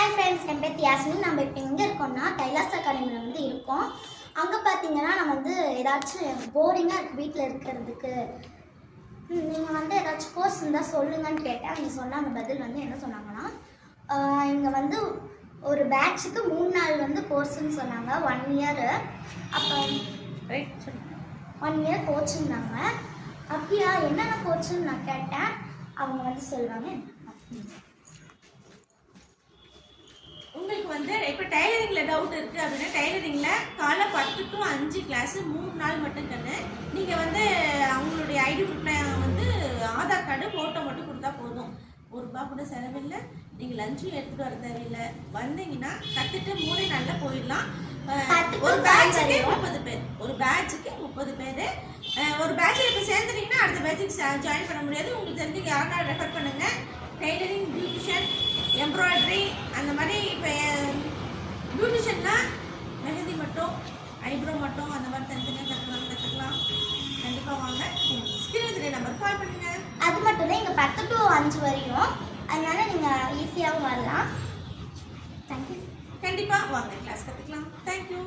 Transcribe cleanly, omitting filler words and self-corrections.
Hi friends, என் பேர் யாஸ்மின். நம்ம இப்போ எங்கே இருக்கோம்னா டைலர்ஸ் அகாடமியில் வந்து இருக்கோம். அங்கே பார்த்தீங்கன்னா நம்ம வந்து ஏதாச்சும் போரிங்காக இருக்குது வீட்டில் இருக்கிறதுக்கு, நீங்கள் வந்து ஏதாச்சும் கோர்ஸ் இருந்தால் சொல்லுங்கன்னு கேட்டேன். அவங்க சொன்னாங்க, பதில் வந்து என்ன சொன்னாங்கன்னா, இங்கே வந்து ஒரு பேட்சுக்கு 3 நாள் வந்து கோர்ஸுன்னு சொன்னாங்க. 1 இயரு. அப்போ ரைட் 1 இயர் கோச்சுன்னாங்க. அப்படியா, என்னென்ன கோச்சுன்னு நான் கேட்டேன். அவங்க வந்து சொல்லுவாங்க. உங்களுக்கு வந்து இப்போ டைலரிங்கில் டவுட் இருக்குது அப்படின்னா டைலரிங்கில் காலை 10 to 5 கிளாஸு 3 நாள் மட்டும் கண்ணு. நீங்கள் வந்து அவங்களுடைய ஐடி ப்ரூஃபில் வந்து ஆதார் கார்டு ஃபோட்டோ மட்டும் கொடுத்தா போதும். ₹1 கூட செலவில்லை. நீங்கள் லஞ்சும் எடுத்துகிட்டு வர தேவையில்லை. வந்தீங்கன்னா கற்றுட்டு 3 நாளில் போயிடலாம். ஒரு பேட்சுக்கு 30 பேர். ஒரு பேட்சில் இப்போ சேர்ந்துட்டீங்கன்னா அடுத்த பேட்சுக்கு ஜாயின் பண்ண முடியாது. உங்களுக்கு தெரிஞ்சு யாருன்னா ரெஃபர் பண்ணுங்கள். டைலரிங், பியூட்டிஷியன், எம்ப்ராய்டரி அந்த மாதிரி. இப்போ பியூட்டிஷியன்லாம் மெஹந்தி மட்டும், ஐப்ரோ மட்டும் அந்த மாதிரி தனித்தனியாக கற்றுக்கலாம். கண்டிப்பாக வாங்க. ஸ்கிரீன் 3 நம்பர் கால் பண்ணுங்கள். அது மட்டும் இல்லை, இங்கே 10 to 5 வரையும். அதனால நீங்கள் ஈஸியாகவும் வரலாம். தேங்க்யூ. கண்டிப்பாக வாங்க, கிளாஸ் கற்றுக்கலாம். தேங்க்யூ.